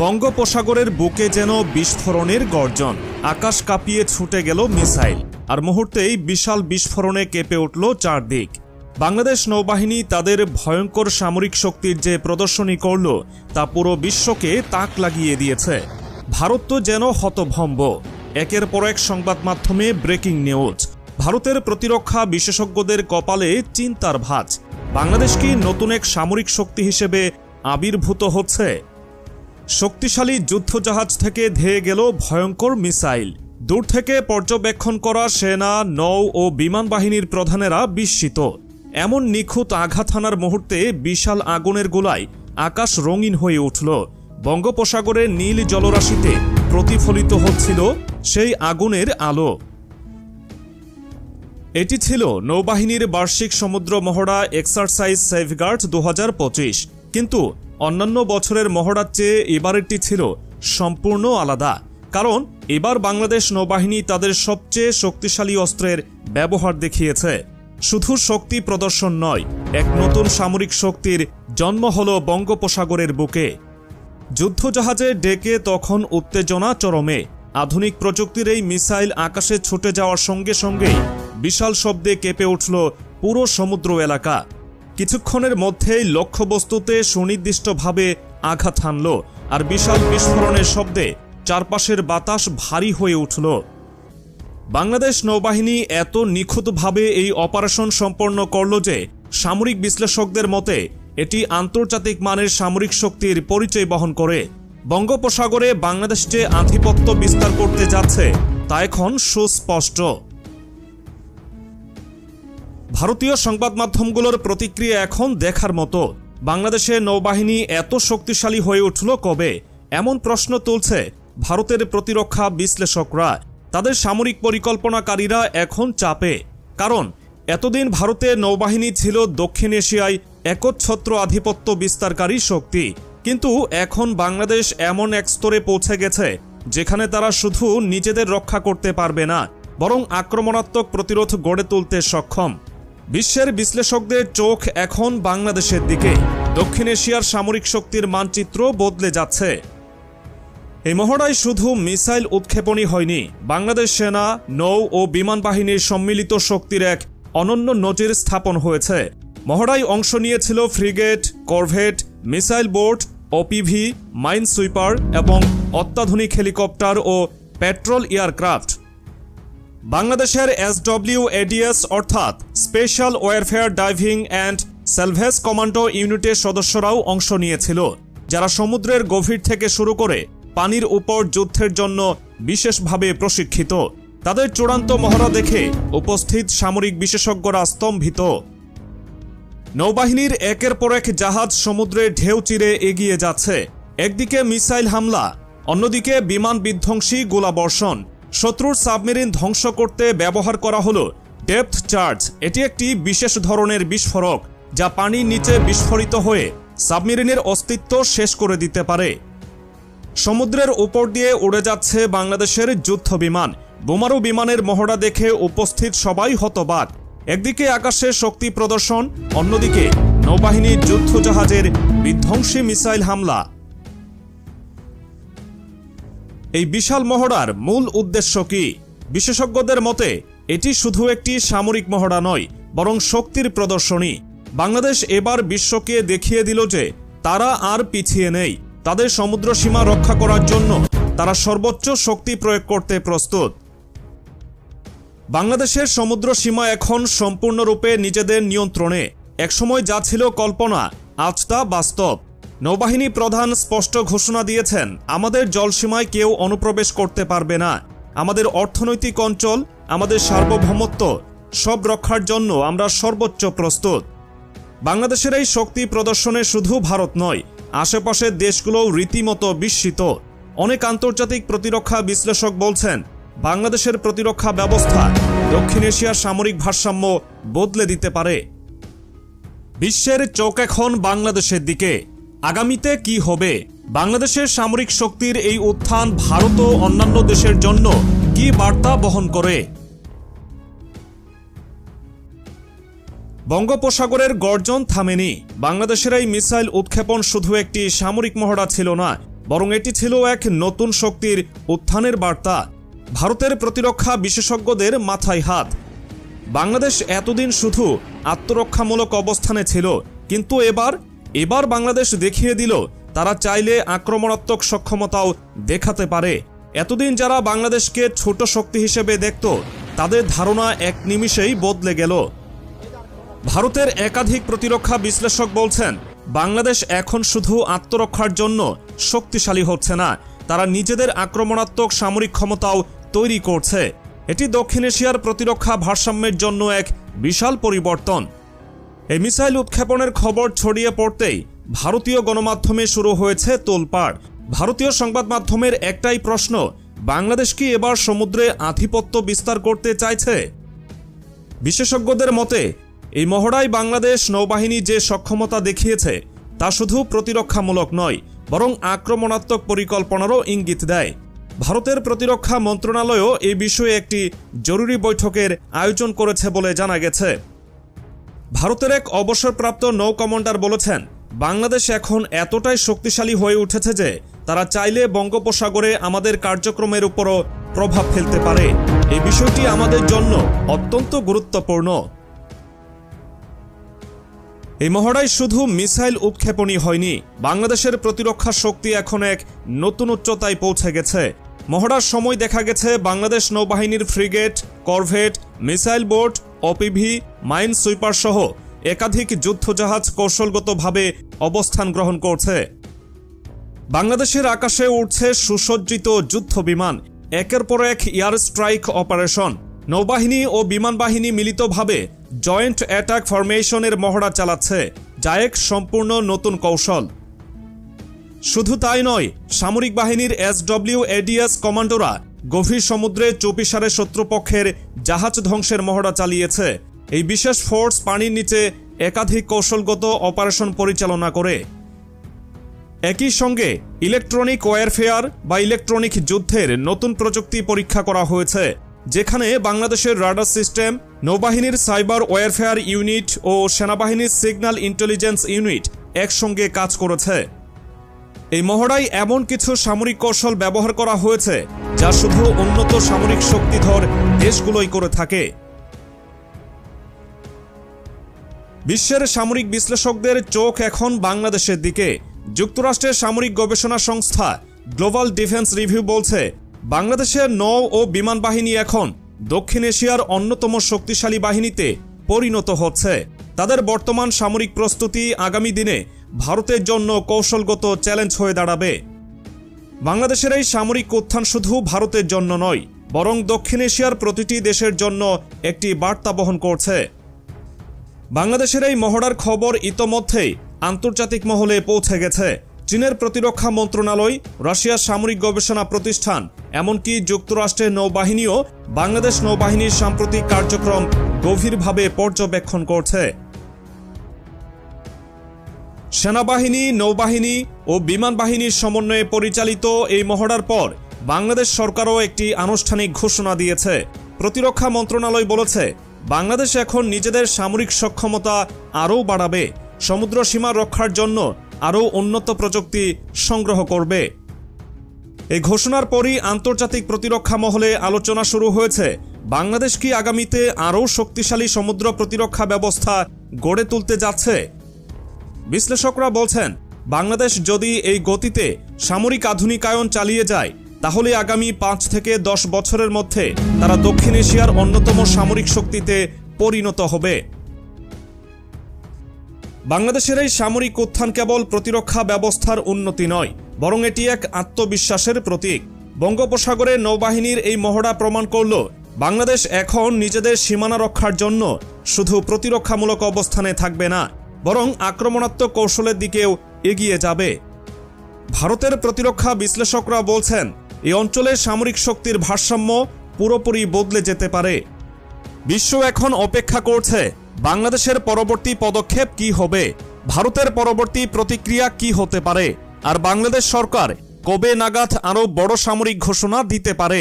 বঙ্গোপসাগরের বুকে যেন বিস্ফোরণের গর্জন। আকাশ কাঁপিয়ে ছুটে গেল মিসাইল, আর মুহূর্তেই বিশাল বিস্ফোরণে কেঁপে উঠল চারদিক। বাংলাদেশ নৌবাহিনী তাদের ভয়ঙ্কর সামরিক শক্তির যে প্রদর্শনী করল তা পুরো বিশ্বকে তাক লাগিয়ে দিয়েছে। ভারত তো যেন হতভম্ব। একের পর এক সংবাদ মাধ্যমে ব্রেকিং নিউজ। ভারতের প্রতিরক্ষা বিশেষজ্ঞদের কপালে চিন্তার ভাঁজ। বাংলাদেশ কি নতুন এক সামরিক শক্তি হিসেবে আবির্ভূত হচ্ছে? শক্তিশালী যুদ্ধজাহাজ থেকে ধেয়ে গেল ভয়ঙ্কর মিসাইল। দূর থেকে পর্যবেক্ষণ করা সেনা, নৌ ও বিমান বাহিনীর প্রধানেরা বিস্মিত। এমন নিখুঁত আঘাত হানার মুহূর্তে বিশাল আগুনের গোলায় আকাশ রঙিন হয়ে উঠল। বঙ্গোপসাগরের নীল জলরাশিতে প্রতিফলিত হচ্ছিল সেই আগুনের আলো। এটি ছিল নৌবাহিনীর বার্ষিক সমুদ্র মহড়া এক্সারসাইজ সেফগার্ড 2025। কিন্তু অন্যান্য বছরের মহড়ার চেয়ে এবারেরটি ছিল সম্পূর্ণ আলাদা। কারণ এবার বাংলাদেশ নৌবাহিনী তাদের সবচেয়ে শক্তিশালী অস্ত্রের ব্যবহার দেখিয়েছে। শুধু শক্তি প্রদর্শন নয়, এক নতুন সামরিক শক্তির জন্ম হল বঙ্গোপসাগরের বুকে। যুদ্ধজাহাজে ডেকে তখন উত্তেজনা চরমে। আধুনিক প্রযুক্তির এই মিসাইল আকাশে ছুটে যাওয়ার সঙ্গে সঙ্গেই বিশাল শব্দে কেঁপে উঠল পুরো সমুদ্র এলাকা। কিছুক্ষণের মধ্যেই লক্ষ্যবস্তুতে সুনির্দিষ্টভাবে আঘাত হানল, আর বিশাল বিস্ফোরণের শব্দে চারপাশের বাতাস ভারী হয়ে উঠল। বাংলাদেশ নৌবাহিনী এত নিখুঁতভাবে এই অপারেশন সম্পন্ন করল যে সামরিক বিশ্লেষকদের মতে এটি আন্তর্জাতিক মানের সামরিক শক্তির পরিচয় বহন করে। বঙ্গোপসাগরে বাংলাদেশ যে আধিপত্য বিস্তার করতে যাচ্ছে তা এখন সুস্পষ্ট। ভারতীয় সংবাদ মাধ্যমগুলোর প্রতিক্রিয়া এখন দেখার মতো। বাংলাদেশের নৌবাহিনী এত শক্তিশালী হয়ে উঠল কবে? এমন প্রশ্ন তুলছে ভারতের প্রতিরক্ষা বিশ্লেষকরা। তাদের সামরিক পরিকল্পনাকারীরা এখন চাপে। কারণ এতদিন ভারতের নৌবাহিনী ছিল দক্ষিণ এশিয়ায় একচ্ছত্র আধিপত্য বিস্তারকারী শক্তি। কিন্তু এখন বাংলাদেশ এমন এক স্তরে পৌঁছে গেছে যেখানে তারা শুধু নিজেদের রক্ষা করতে পারবে না, বরং আক্রমণাত্মক প্রতিরোধ গড়ে তুলতে সক্ষম। বিশ্বের বিশ্লেষকদের চোখ এখন বাংলাদেশের দিকে। দক্ষিণ এশিয়ার সামরিক শক্তির মানচিত্র বদলে যাচ্ছে। এই মহড়ায় শুধু মিসাইল উৎক্ষেপণই হয়নি, বাংলাদেশ সেনা, নৌ ও বিমান বাহিনীর সম্মিলিত শক্তির এক অনন্য নজির স্থাপন হয়েছে। মহড়ায় অংশ নিয়েছিল frigate, corvette, missile boat, OPV, mine sweeper এবং অত্যাধুনিক হেলিকপ্টার ও পেট্রোল এয়ারক্রাফট। বাংলাদেশের SWADS অর্থাৎ special warfare diving and সেলভেজ commando ইউনিটের সদস্যরাও অংশ নিয়েছিল, যারা সমুদ্রের গভীর থেকে শুরু করে পানির উপর যুদ্ধের জন্য বিশেষভাবে প্রশিক্ষিত। তাদের চূড়ান্ত মহড়া দেখে উপস্থিত সামরিক বিশেষজ্ঞরা স্তম্ভিত। নৌবাহিনীর একের পর এক জাহাজ সমুদ্রের ঢেউ চিরে এগিয়ে যাচ্ছে। একদিকে মিসাইল হামলা, অন্যদিকে বিমান বিধ্বংসী গোলাবর্ষণ। শত্রুর সাবমেরিন ধ্বংস করতে ব্যবহার করা হলো ডেপথ চার্জ। এটি একটি বিশেষ ধরনের বিস্ফোরক যা পানির নিচে বিস্ফোরিত হয়ে সাবমেরিনের অস্তিত্ব শেষ করে দিতে পারে। সমুদ্রের উপর দিয়ে উড়ে যাচ্ছে বাংলাদেশের যুদ্ধ বিমান। বোমারু বিমানের মহড়া দেখে উপস্থিত সবাই হতবাক। একদিকে আকাশে শক্তি প্রদর্শন, অন্যদিকে নৌবাহিনীর যুদ্ধজাহাজের বিধ্বংসী মিসাইল হামলা। এই বিশাল মহড়ার মূল উদ্দেশ্য কি? বিশেষজ্ঞদের মতে এটি শুধু একটি সামরিক মহড়া নয়, বরং শক্তির প্রদর্শনী। বাংলাদেশ এবার বিশ্বকে দেখিয়ে দিল যে তারা আর পিছিয়ে নেই। তাদের সমুদ্র সীমা রক্ষা করার জন্য তারা সর্বোচ্চ শক্তি প্রয়োগ করতে প্রস্তুত। বাংলাদেশের সমুদ্র সীমা এখন সম্পূর্ণরূপে নিজেদের নিয়ন্ত্রণে। একসময় যা ছিল কল্পনা, আজ তা বাস্তব। নৌবাহিনী প্রধান স্পষ্ট ঘোষণা দিয়েছেন, আমাদের জলসীমায় কেউ অনুপ্রবেশ করতে পারবে না। আমাদের অর্থনৈতিক অঞ্চল, আমাদের সার্বভৌমত্ব সব রক্ষার জন্য আমরা সর্বোচ্চ প্রস্তুত। বাংলাদেশের এই শক্তি প্রদর্শনে শুধু ভারত নয়, আশেপাশের দেশগুলোও রীতিমতো বিস্মিত। অনেক আন্তর্জাতিক প্রতিরক্ষা বিশ্লেষক বলছেন, বাংলাদেশের প্রতিরক্ষা ব্যবস্থা দক্ষিণ এশিয়ার সামরিক ভারসাম্য বদলে দিতে পারে। বিশ্বের চোখ এখন বাংলাদেশের দিকে। আগামীতে কি হবে? বাংলাদেশের সামরিক শক্তির এই উত্থান ভারত ও অন্যান্য দেশের জন্য কি বার্তা বহন করে? বঙ্গোপসাগরের গর্জন থামেনি। বাংলাদেশের এই মিসাইল উৎক্ষেপণ শুধু একটি সামরিক মহড়া ছিল না, বরং এটি ছিল এক নতুন শক্তির উত্থানের বার্তা। ভারতের প্রতিরক্ষা বিশেষজ্ঞদের মাথায় হাত। বাংলাদেশ এতদিন শুধু আত্মরক্ষামূলক অবস্থানে ছিল, কিন্তু এবার বাংলাদেশ দেখিয়ে দিল তারা চাইলে আক্রমণাত্মক সক্ষমতাও দেখাতে পারে। এতদিন যারা বাংলাদেশকে ছোট শক্তি হিসেবে দেখত, তাদের ধারণা এক নিমিষেই বদলে গেল। ভারতের একাধিক প্রতিরক্ষা বিশ্লেষক বলছেন, বাংলাদেশ এখন শুধু আত্মরক্ষার জন্য শক্তিশালী হচ্ছে না, তারা নিজেদের আক্রমণাত্মক সামরিক ক্ষমতাও তৈরি করছে। এটি দক্ষিণ এশিয়ার প্রতিরক্ষা ভারসাম্যের জন্য এক বিশাল পরিবর্তন। এই মিসাইল উৎক্ষেপণের খবর ছড়িয়ে পড়তেই ভারতীয় গণমাধ্যমে শুরু হয়েছে তোলপাড়। ভারতীয় সংবাদ মাধ্যমের একটাই প্রশ্ন, বাংলাদেশ কি এবার সমুদ্রে আধিপত্য বিস্তার করতে চাইছে? বিশেষজ্ঞদের মতে এই মহড়ায় বাংলাদেশ নৌবাহিনী যে সক্ষমতা দেখিয়েছে তা শুধু প্রতিরক্ষামূলক নয়, বরং আক্রমণাত্মক পরিকল্পনারও ইঙ্গিত দেয়। ভারতের প্রতিরক্ষা মন্ত্রণালয়ও এই বিষয়ে একটি জরুরি বৈঠকের আয়োজন করেছে বলে জানা গেছে। ভারতের এক অবসরপ্রাপ্ত নৌ কমান্ডার বলেছেন, বাংলাদেশ এখন এতটাই শক্তিশালী হয়ে উঠেছে যে তারা চাইলে বঙ্গোপসাগরে আমাদের কার্যক্রমের উপরও প্রভাব ফেলতে পারে। এই বিষয়টি আমাদের জন্য অত্যন্ত গুরুত্বপূর্ণ। এই মহড়ায় শুধু মিসাইল উৎক্ষেপণই হয়নি, বাংলাদেশের প্রতিরক্ষা শক্তি এখন এক নতুন উচ্চতায় পৌঁছে গেছে। মহড়ার সময় দেখা গেছে বাংলাদেশ নৌবাহিনীর frigate, corvette, missile boat, OPV, mine sweeper সহ একাধিক যুদ্ধজাহাজ কৌশলগতভাবে অবস্থান গ্রহণ করছে। বাংলাদেশের আকাশে উঠছে সুসজ্জিত যুদ্ধ বিমান, একের পর এক এয়ার স্ট্রাইক অপারেশন। নৌবাহিনী ও বিমান বাহিনী মিলিতভাবে জয়েন্ট অ্যাটাক ফরমেশনের মহড়া চালাচ্ছে, যা এক সম্পূর্ণ নতুন কৌশল। শুধু তাই নয়, সামরিক বাহিনীর SWADS কমান্ডোরা গভীর সমুদ্রে চুপিসারে শত্রুপক্ষের জাহাজ ধ্বংসের মহড়া চালিয়েছে। এই বিশেষ ফোর্স পানির নিচে একাধিক কৌশলগত অপারেশন পরিচালনা করে। একই সঙ্গে ইলেকট্রনিক ওয়ারফেয়ার বা ইলেকট্রনিক যুদ্ধের নতুন প্রযুক্তি পরীক্ষা করা হয়েছে, যেখানে বাংলাদেশের রাডার সিস্টেম, নৌবাহিনীর সাইবার ওয়ারফেয়ার ইউনিট ও সেনাবাহিনীর সিগন্যাল ইন্টেলিজেন্স ইউনিট একসঙ্গে কাজ করেছে। এই মহড়ায় এমন কিছু সামরিক কৌশল ব্যবহার করা হয়েছে যা শুধু উন্নত সামরিক শক্তিধর দেশগুলোই করে থাকে। বিশ্বের সামরিক বিশ্লেষকদের চোখ এখন বাংলাদেশের দিকে। যুক্তরাষ্ট্রের সামরিক গবেষণা সংস্থা গ্লোবাল ডিফেন্স রিভিউ বলছে, বাংলাদেশের নৌ ও বিমান বাহিনী এখন দক্ষিণ এশিয়ার অন্যতম শক্তিশালী বাহিনীতে পরিণত হচ্ছে। তাদের বর্তমান সামরিক প্রস্তুতি আগামী দিনে ভারতের জন্য কৌশলগত চ্যালেঞ্জ হয়ে দাঁড়াবে। বাংলাদেশের এই সামরিক উত্থান শুধু ভারতের জন্য নয়, বরং দক্ষিণ এশিয়ার প্রতিটি দেশের জন্য একটি বার্তা বহন করছে। বাংলাদেশের এই মহড়ার খবর ইতোমধ্যেই আন্তর্জাতিক মহলে পৌঁছে গেছে। চীনের প্রতিরক্ষা মন্ত্রণালয়, রাশিয়ার সামরিক গবেষণা প্রতিষ্ঠান, এমনকি যুক্তরাষ্ট্রের নৌবাহিনীও বাংলাদেশ নৌবাহিনীর সাম্প্রতিক কার্যক্রম গভীরভাবে পর্যবেক্ষণ করছে। সেনাবাহিনী, নৌবাহিনী ও বিমান বাহিনীর সমন্বয়ে পরিচালিত এই মহড়ার পর বাংলাদেশ সরকারও একটি আনুষ্ঠানিক ঘোষণা দিয়েছে। প্রতিরক্ষা মন্ত্রণালয় বলেছে, বাংলাদেশ এখন নিজেদের সামরিক সক্ষমতা আরও বাড়াবে, সমুদ্র সীমা রক্ষার জন্য আরও উন্নত প্রযুক্তি সংগ্রহ করবে। এই ঘোষণার পরই আন্তর্জাতিক প্রতিরক্ষা মহলে আলোচনা শুরু হয়েছে, বাংলাদেশ কি আগামীতে আরও শক্তিশালী সমুদ্র প্রতিরক্ষা ব্যবস্থা গড়ে তুলতে যাচ্ছে। বিশ্লেষকরা বলছেন, বাংলাদেশ যদি এই গতিতে সামরিক আধুনিকায়ন চালিয়ে যায়, তাহলে আগামী 5 থেকে 10 বছরের মধ্যে তারা দক্ষিণ এশিয়ার অন্যতম সামরিক শক্তিতে পরিণত হবে। বাংলাদেশের এই সামরিক উত্থান কেবল প্রতিরক্ষা ব্যবস্থার উন্নতি নয়, বরং এটি এক আত্মবিশ্বাসের প্রতীক। বঙ্গোপসাগরে নৌবাহিনীর এই মহড়া প্রমাণ করল, বাংলাদেশ এখন নিজেদের সীমানা রক্ষার জন্য শুধু প্রতিরক্ষামূলক অবস্থানে থাকবে না, বরং আক্রমণাত্মক কৌশলের দিকেও এগিয়ে যাবে। ভারতের প্রতিরক্ষা বিশ্লেষকরা বলছেন, এই অঞ্চলের সামরিক শক্তির ভারসাম্য পুরোপুরি বদলে যেতে পারে। বিশ্ব এখন অপেক্ষা করছে বাংলাদেশের পরবর্তী পদক্ষেপ কি হবে, ভারতের পরবর্তী প্রতিক্রিয়া কি হতে পারে, আর বাংলাদেশ সরকার কবে নাগাদ আরও বড় সামরিক ঘোষণা দিতে পারে।